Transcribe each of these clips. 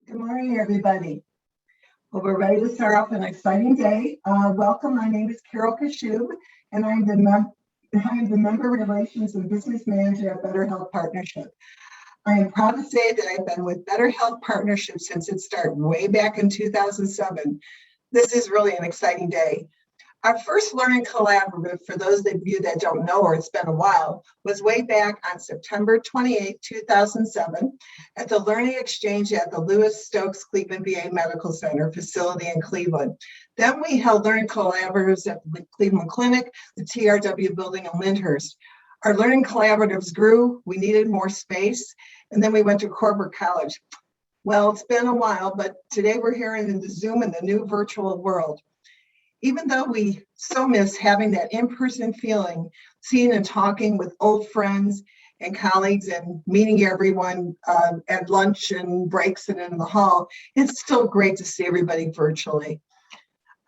Good morning, everybody. Well, we're ready to start off an exciting day. Welcome. My name is Carol Kashub, and I'm the Member Relations and Business Manager at Better Health Partnership. I am proud to say that I've been with Better Health Partnership since it started way back in 2007. This is really an exciting day. Our first learning collaborative, for those of you that don't know, or it's been a while, was way back on September 28, 2007, at the Learning Exchange at the Lewis Stokes Cleveland VA Medical Center facility in Cleveland. Then we held learning collaboratives at the Cleveland Clinic, the TRW building in Lyndhurst. Our learning collaboratives grew, we needed more space, and then we went to corporate college. Well, it's been a while, but today we're here in the Zoom in the new virtual world. Even though we so miss having that in-person feeling, seeing and talking with old friends and colleagues and meeting everyone at lunch and breaks and in the hall, it's still great to see everybody virtually.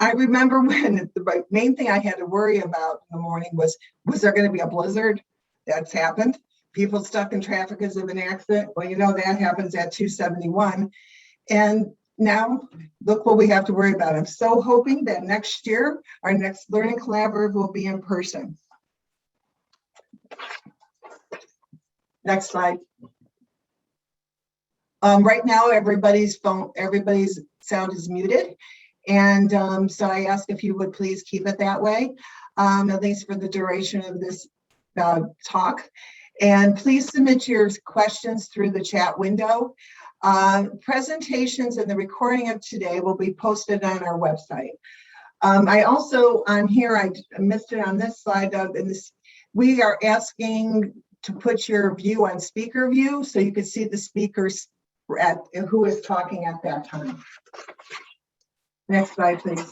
I remember when the main thing I had to worry about in the morning was there going to be a blizzard? That's happened. People stuck in traffic because of an accident. Well, that happens at 271. And now, look what we have to worry about. I'm so hoping that next year, our next Learning Collaborative will be in person. Next slide. Right now, everybody's sound is muted. And so I ask if you would please keep it that way, at least for the duration of this talk. And please submit your questions through the chat window. Presentations and the recording of today will be posted on our website. I also on here, I missed it on this slide, we are asking to put your view on speaker view so you can see the speakers who is talking at that time. Next slide, please.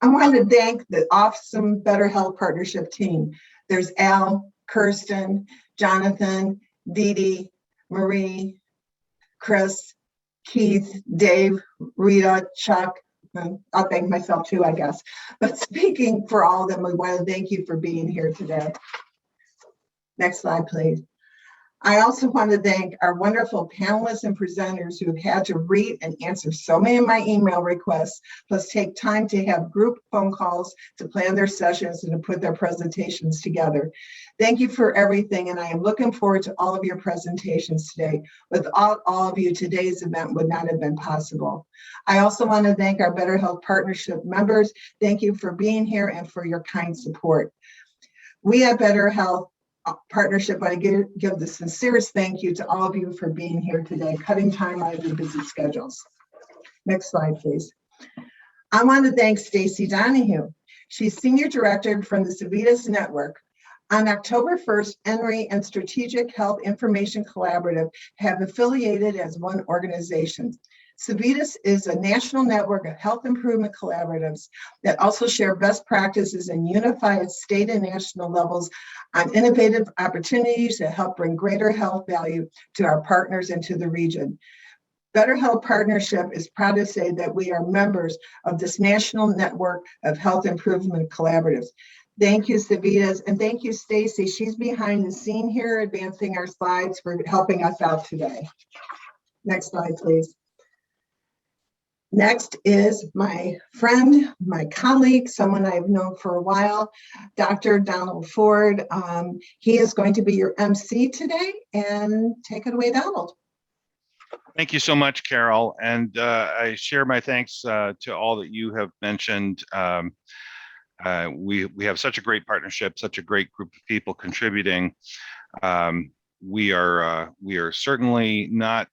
I want to thank the awesome Better Health Partnership team. There's Al, Kirsten, Jonathan, Dee Dee, Marie, Chris, Keith, Dave, Rita, Chuck. I'll thank myself too, I guess. But speaking for all of them, we want to thank you for being here today. Next slide, please. I also want to thank our wonderful panelists and presenters who have had to read and answer so many of my email requests, plus take time to have group phone calls to plan their sessions and to put their presentations together. Thank you for everything, and I am looking forward to all of your presentations today. Without all of you, today's event would not have been possible. I also want to thank our Better Health Partnership members. Thank you for being here and for your kind support. We at Better Health Partnership, I give the sincerest thank you to all of you for being here today, cutting time out of your busy schedules. Next slide, please. I want to thank Stacy Donahue. She's Senior Director from the Civitas Network. On October 1st, ENRI and Strategic Health Information Collaborative have affiliated as one organization. Civitas is a national network of health improvement collaboratives that also share best practices and unify at state and national levels on innovative opportunities to help bring greater health value to our partners and to the region. Better Health Partnership is proud to say that we are members of this national network of health improvement collaboratives. Thank you, Civitas, and thank you, Stacy. She's behind the scene here, advancing our slides for helping us out today. Next slide, please. Next is my friend, my colleague, someone I've known for a while, Dr. Donald Ford. He is going to be your MC today, and take it away, Donald. Thank you so much, Carol. And I share my thanks to all that you have mentioned. We have such a great partnership, such a great group of people contributing. We are certainly not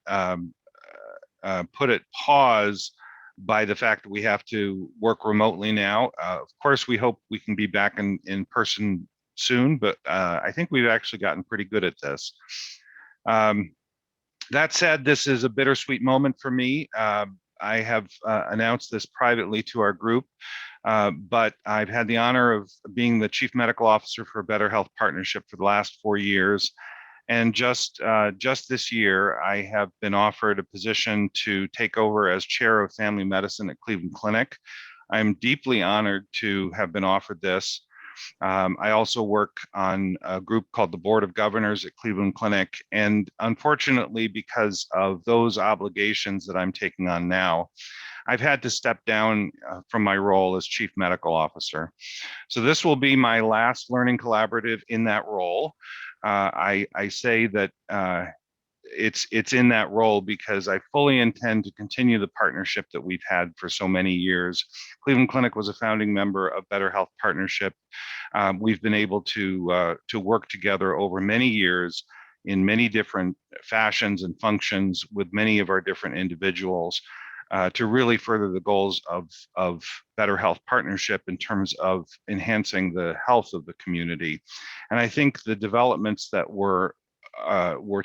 put at pause by the fact that we have to work remotely now. Of course, we hope we can be back in person soon, but I think we've actually gotten pretty good at this. That said, this is a bittersweet moment for me. I have announced this privately to our group, but I've had the honor of being the Chief Medical Officer for Better Health Partnership for the last 4 years. And just this year, I have been offered a position to take over as Chair of Family Medicine at Cleveland Clinic. I'm deeply honored to have been offered this. I also work on a group called the Board of Governors at Cleveland Clinic. And unfortunately, because of those obligations that I'm taking on now, I've had to step down from my role as Chief Medical Officer. So this will be my last learning collaborative in that role. I say that it's in that role because I fully intend to continue the partnership that we've had for so many years. Cleveland Clinic was a founding member of Better Health Partnership. We've been able to work together over many years in many different fashions and functions with many of our different individuals to really further the goals of Better Health Partnership in terms of enhancing the health of the community. And I think the developments that we're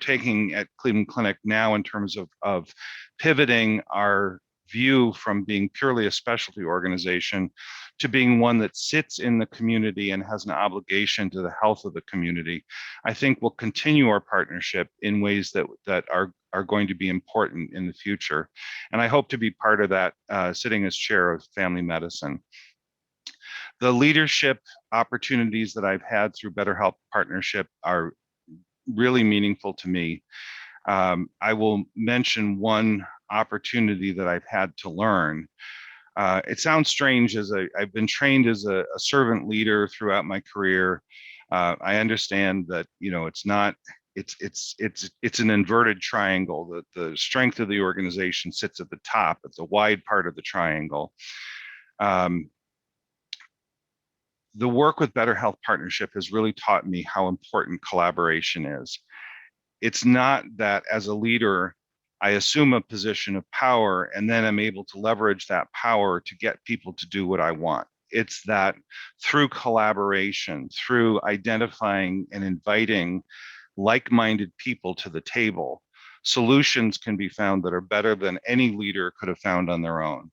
taking at Cleveland Clinic now in terms of pivoting our view from being purely a specialty organization to being one that sits in the community and has an obligation to the health of the community, I think will continue our partnership in ways that are going to be important in the future. And I hope to be part of that, sitting as chair of family medicine. The leadership opportunities that I've had through Better Health Partnership are really meaningful to me. I will mention one opportunity that I've had to learn. It sounds strange as I've been trained as a servant leader throughout my career. I understand that, you know, it's not, it's an inverted triangle, that the strength of the organization sits at the top. It's a wide part of the triangle. The work with Better Health Partnership has really taught me how important collaboration is. It's not that as a leader, I assume a position of power and then I'm able to leverage that power to get people to do what I want. It's that through collaboration, through identifying and inviting like-minded people to the table, solutions can be found that are better than any leader could have found on their own.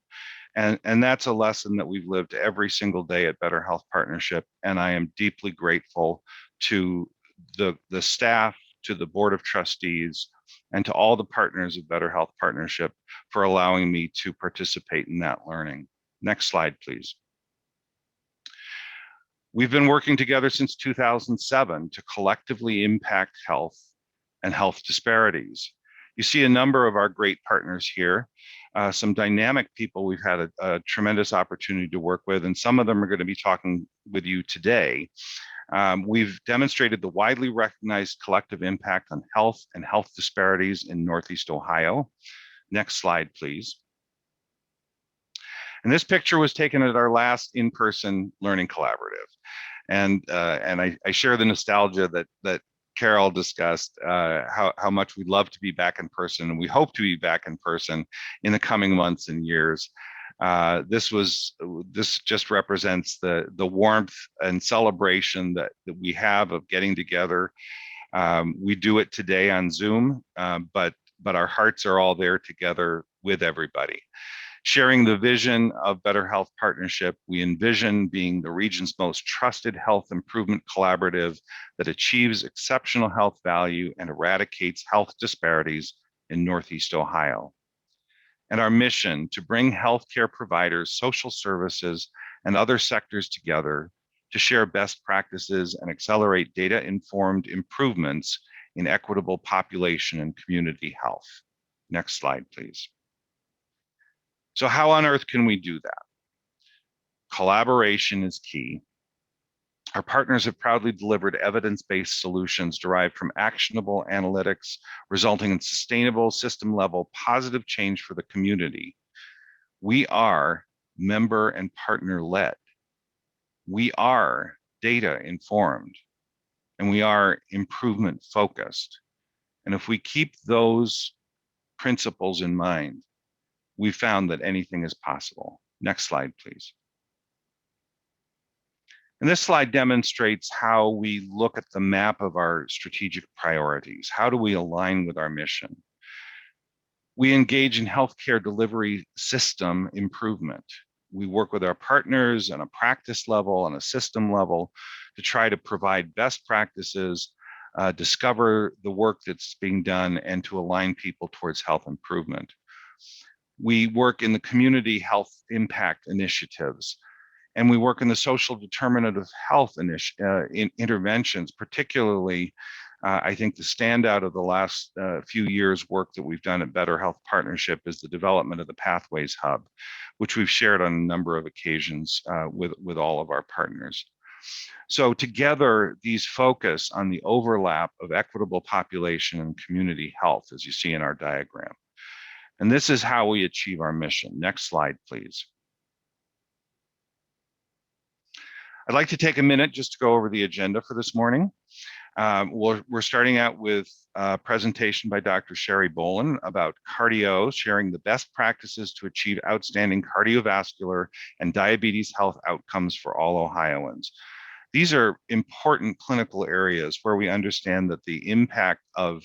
And that's a lesson that we've lived every single day at Better Health Partnership. And I am deeply grateful to the staff, to the Board of Trustees, and to all the partners of Better Health Partnership for allowing me to participate in that learning. Next slide, please. We've been working together since 2007 to collectively impact health and health disparities. You see a number of our great partners here, some dynamic people we've had a tremendous opportunity to work with, and some of them are going to be talking with you today. We've demonstrated the widely recognized collective impact on health and health disparities in Northeast Ohio. Next slide, please. And this picture was taken at our last in-person learning collaborative. And I share the nostalgia that Carol discussed, how much we'd love to be back in person, and we hope to be back in person in the coming months and years. This just represents the warmth and celebration that we have of getting together. We do it today on Zoom, but our hearts are all there together with everybody. Sharing the vision of Better Health Partnership, we envision being the region's most trusted health improvement collaborative that achieves exceptional health value and eradicates health disparities in Northeast Ohio. And our mission to bring healthcare providers, social services, and other sectors together to share best practices and accelerate data-informed improvements in equitable population and community health. Next slide, please. So how on earth can we do that? Collaboration is key. Our partners have proudly delivered evidence-based solutions derived from actionable analytics, resulting in sustainable system-level positive change for the community. We are member and partner-led. We are data-informed, and we are improvement-focused. And if we keep those principles in mind, we found that anything is possible. Next slide, please. And this slide demonstrates how we look at the map of our strategic priorities. How do we align with our mission? We engage in healthcare delivery system improvement. We work with our partners on a practice level, on a system level, to try to provide best practices, discover the work that's being done, and to align people towards health improvement. We work in the community health impact initiatives, And we work in the social determinant of health interventions, particularly I think the standout of the last few years' work that we've done at Better Health Partnership is the development of the Pathways Hub, which we've shared on a number of occasions with all of our partners. So together, these focus on the overlap of equitable population and community health, as you see in our diagram. And this is how we achieve our mission. Next slide, please. I'd like to take a minute just to go over the agenda for this morning. We're starting out with a presentation by Dr. Sherry Boland about cardio, sharing the best practices to achieve outstanding cardiovascular and diabetes health outcomes for all Ohioans. These are important clinical areas where we understand that the impact of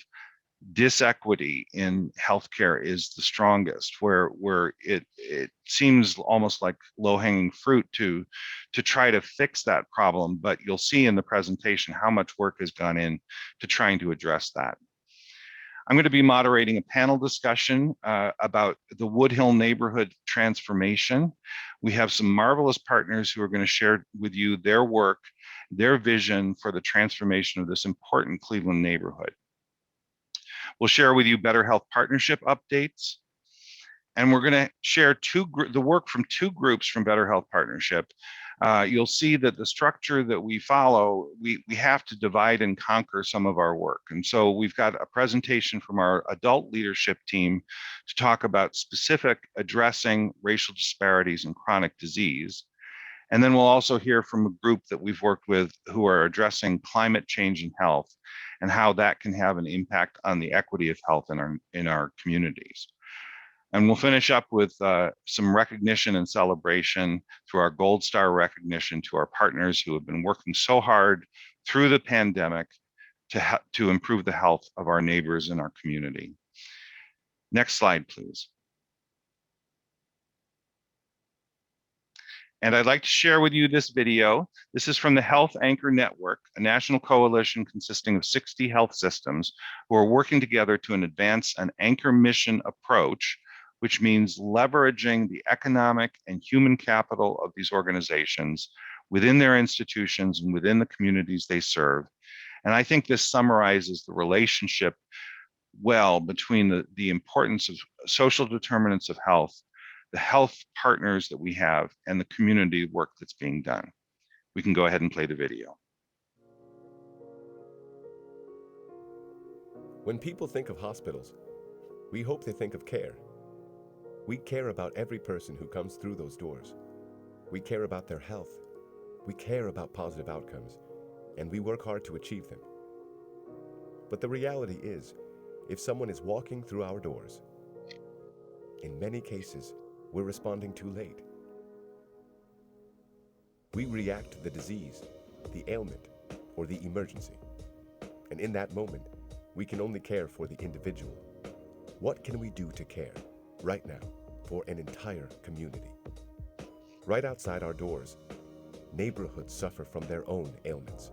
disequity in healthcare is the strongest, where it seems almost like low-hanging fruit to try to fix that problem, but you'll see in the presentation how much work has gone in to trying to address that. I'm going to be moderating a panel discussion about the Woodhill neighborhood transformation. We have some marvelous partners who are going to share with you their work, their vision for the transformation of this important Cleveland neighborhood. We'll share with you Better Health Partnership updates. And we're going to share the work from two groups from Better Health Partnership. You'll see that the structure that we follow, we have to divide and conquer some of our work. And so we've got a presentation from our adult leadership team to talk about specific addressing racial disparities in chronic disease. And then we'll also hear from a group that we've worked with who are addressing climate change and health and how that can have an impact on the equity of health in our communities. And we'll finish up with some recognition and celebration through our Gold Star recognition to our partners who have been working so hard through the pandemic to improve the health of our neighbors in our community. Next slide, please. And I'd like to share with you this video. This is from the Health Anchor Network, a national coalition consisting of 60 health systems who are working together to advance an anchor mission approach, which means leveraging the economic and human capital of these organizations within their institutions and within the communities they serve. And I think this summarizes the relationship well between the importance of social determinants of health, the health partners that we have, and the community work that's being done. We can go ahead and play the video. When people think of hospitals, we hope they think of care. We care about every person who comes through those doors. We care about their health. We care about positive outcomes, and we work hard to achieve them. But the reality is, if someone is walking through our doors, in many cases, we're responding too late. We react to the disease, the ailment, or the emergency. And in that moment, we can only care for the individual. What can we do to care, right now, for an entire community? Right outside our doors, neighborhoods suffer from their own ailments.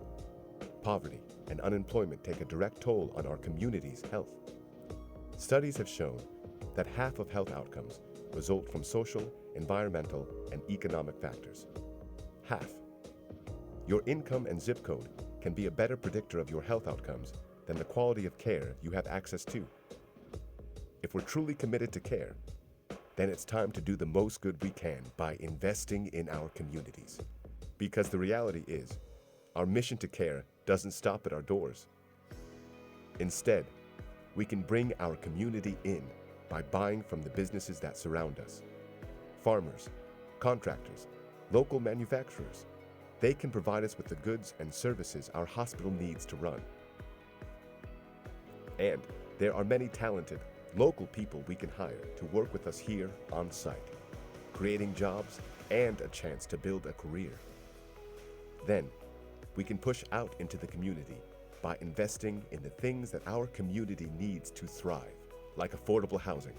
Poverty and unemployment take a direct toll on our community's health. Studies have shown that half of health outcomes result from social, environmental, and economic factors. Half. Your income and zip code can be a better predictor of your health outcomes than the quality of care you have access to. If we're truly committed to care, then it's time to do the most good we can by investing in our communities. Because the reality is, our mission to care doesn't stop at our doors. Instead, we can bring our community in by buying from the businesses that surround us. Farmers, contractors, local manufacturers, they can provide us with the goods and services our hospital needs to run. And there are many talented, local people we can hire to work with us here on site, creating jobs and a chance to build a career. Then, we can push out into the community by investing in the things that our community needs to thrive, like affordable housing.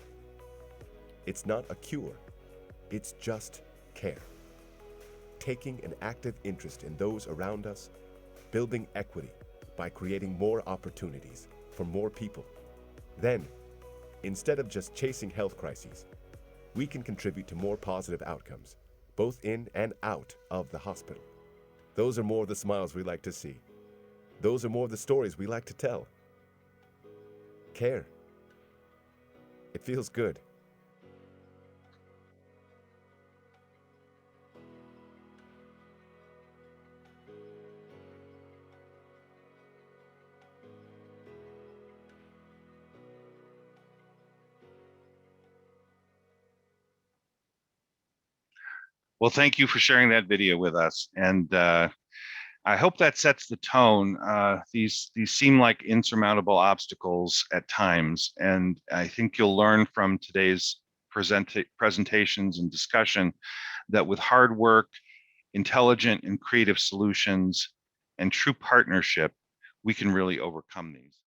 It's not a cure, it's just care. Taking an active interest in those around us, building equity by creating more opportunities for more people. Then, instead of just chasing health crises, we can contribute to more positive outcomes both in and out of the hospital. Those are more of the smiles we like to see. Those are more of the stories we like to tell. Care. It feels good. Well, thank you for sharing that video with us. And I hope that sets the tone. These seem like insurmountable obstacles at times. And I think you'll learn from today's presentations and discussion that with hard work, intelligent and creative solutions, and true partnership, we can really overcome these.